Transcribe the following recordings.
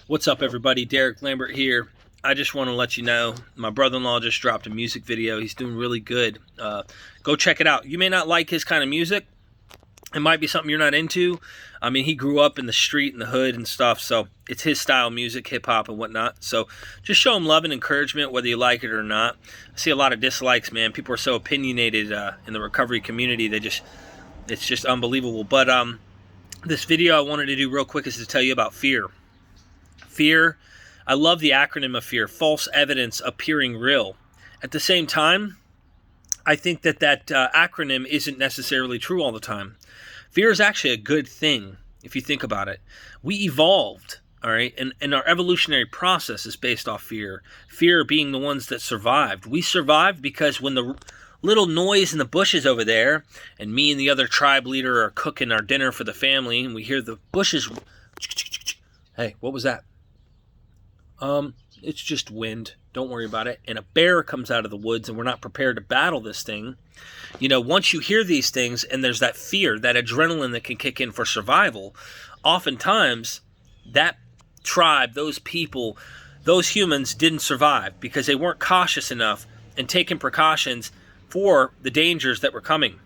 What's up, everybody? Derek Lambert here. I just want to let you know my brother-in-law just dropped a music video. He's doing really good. Go check it out. You may not like his kind of music. It might be something you're not into. I mean, he grew up in the street and the hood and stuff, so it's his style of music, hip-hop and whatnot. So just show him love and encouragement, whether you like it or not. I see a lot of dislikes, man. People are so opinionated in the recovery community. It's just unbelievable. But this video I wanted to do real quick is to tell you about fear. Fear, I love the acronym of fear, false evidence appearing real. At the same time, I think that acronym isn't necessarily true all the time. Fear is actually a good thing, if you think about it. We evolved, all right? And our evolutionary process is based off fear. Fear being the ones that survived. We survived because when the little noise in the bushes over there, and me and the other tribe leader are cooking our dinner for the family, and we hear the bushes. Hey, what was that? It's just wind. Don't worry about it. And a bear comes out of the woods and we're not prepared to battle this thing. You know, once you hear these things and there's that fear, that adrenaline that can kick in for survival, oftentimes that tribe, those people, those humans didn't survive because they weren't cautious enough and taking precautions for the dangers that were coming.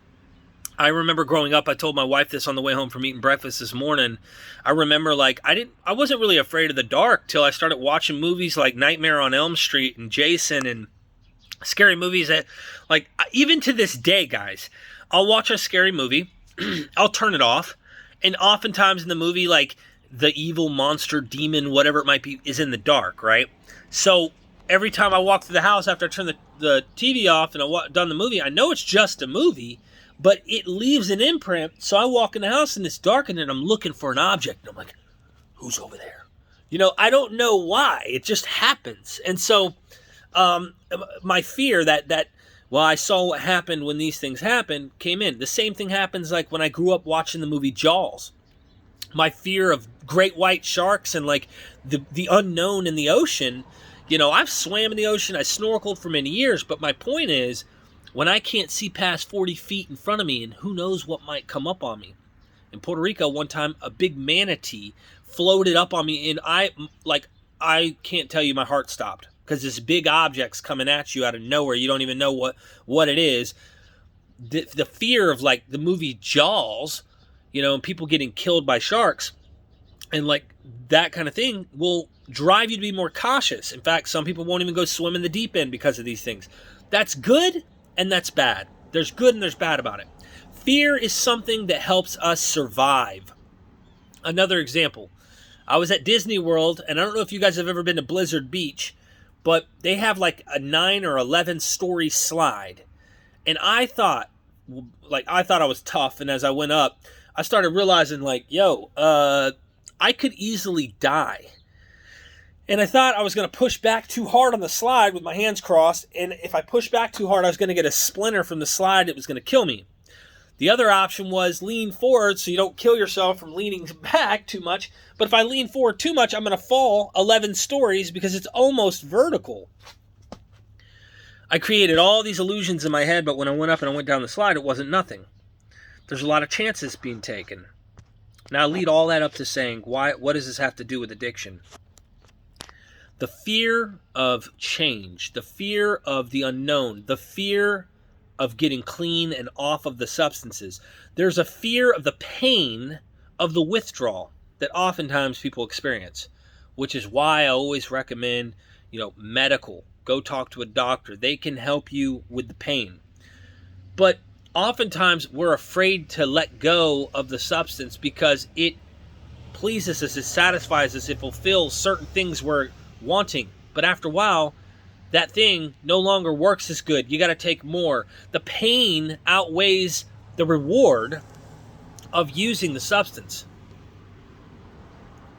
I remember growing up, I told my wife this on the way home from eating breakfast this morning. I remember I wasn't really afraid of the dark till I started watching movies like Nightmare on Elm Street and Jason and scary movies that, like, even to this day, guys, I'll watch a scary movie, I'll turn it off, and oftentimes in the movie, like, the evil monster, demon, whatever it might be, is in the dark, right? So every time I walk through the house after I turn the TV off and I've done the movie, I know it's just a movie, but it leaves an imprint. So I walk in the house and it's dark and I'm looking for an object. And I'm like, who's over there? You know, I don't know why. It just happens. And so my fear well, I saw what happened when these things happened came in. The same thing happens like when I grew up watching the movie Jaws. My fear of great white sharks and like the unknown in the ocean. You know, I've swam in the ocean. I snorkeled for many years. But my point is, when I can't see past 40 feet in front of me and who knows what might come up on me. In Puerto Rico, one time, a big manatee floated up on me and I can't tell you, my heart stopped because this big object's coming at you out of nowhere. You don't even know what it is. The fear of like the movie Jaws, you know, and people getting killed by sharks and like that kind of thing will drive you to be more cautious. In fact, some people won't even go swim in the deep end because of these things. That's good. And that's bad. There's good and there's bad about it. Fear is something that helps us survive. Another example. I was at Disney World, and I don't know if you guys have ever been to Blizzard Beach, but they have like a 9 or 11 story slide. And I thought I was tough, and as I went up, I started realizing like, I could easily die. And I thought I was going to push back too hard on the slide with my hands crossed. And if I pushed back too hard, I was going to get a splinter from the slide. It was going to kill me. The other option was lean forward so you don't kill yourself from leaning back too much. But if I lean forward too much, I'm going to fall 11 stories because it's almost vertical. I created all these illusions in my head, but when I went up and I went down the slide, it wasn't nothing. There's a lot of chances being taken. Now I lead all that up to saying, what does this have to do with addiction? The fear of change, the fear of the unknown, the fear of getting clean and off of the substances. There's a fear of the pain of the withdrawal that oftentimes people experience, which is why I always recommend, medical. Go talk to a doctor. They can help you with the pain. But oftentimes we're afraid to let go of the substance because it pleases us, it satisfies us, it fulfills certain things we're wanting. But after a while, that thing no longer works as good. You got to take more. The pain outweighs the reward of using the substance.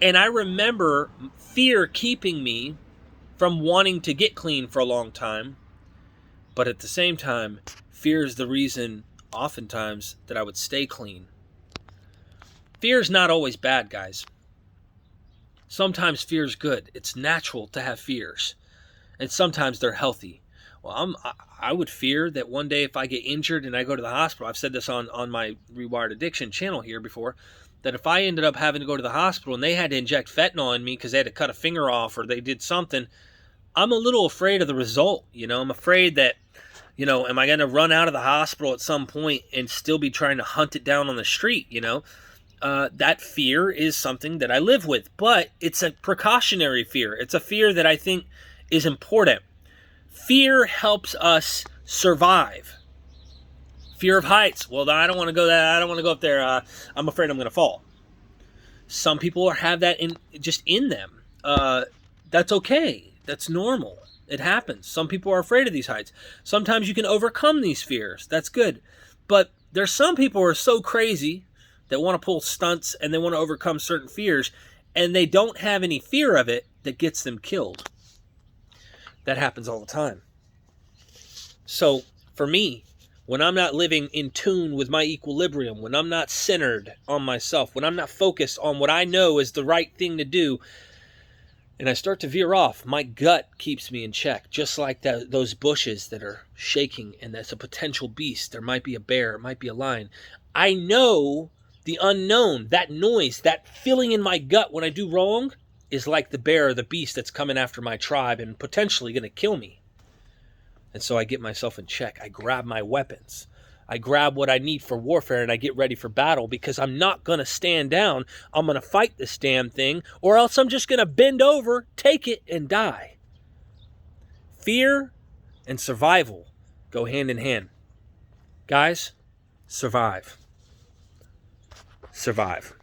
And I remember fear keeping me from wanting to get clean for a long time. But at the same time, fear is the reason oftentimes that I would stay clean. Fear is not always bad, guys. Sometimes fear is good. It's natural to have fears. And sometimes they're healthy. Well, I would fear that one day if I get injured and I go to the hospital, I've said this on my Rewired Addiction channel here before, that if I ended up having to go to the hospital and they had to inject fentanyl in me because they had to cut a finger off or they did something, I'm a little afraid of the result. I'm afraid that, am I going to run out of the hospital at some point and still be trying to hunt it down on the street? That fear is something that I live with, but it's a precautionary fear. It's a fear that I think is important. Fear helps us survive. Fear of heights. Well, I don't want to go there. I don't want to go up there. I'm afraid I'm going to fall. Some people have that just in them. That's okay. That's normal. It happens. Some people are afraid of these heights. Sometimes you can overcome these fears. That's good. But there's some people who are so crazy that want to pull stunts and they want to overcome certain fears, and they don't have any fear of it that gets them killed. That happens all the time. So for me, when I'm not living in tune with my equilibrium, when I'm not centered on myself, when I'm not focused on what I know is the right thing to do, and I start to veer off, my gut keeps me in check, just like those bushes that are shaking, and that's a potential beast. There might be a bear, it might be a lion. I know the unknown, that noise, that feeling in my gut when I do wrong is like the bear or the beast that's coming after my tribe and potentially going to kill me. And so I get myself in check. I grab my weapons. I grab what I need for warfare and I get ready for battle because I'm not going to stand down. I'm going to fight this damn thing, or else I'm just going to bend over, take it, and die. Fear and survival go hand in hand. Guys, survive. Survive.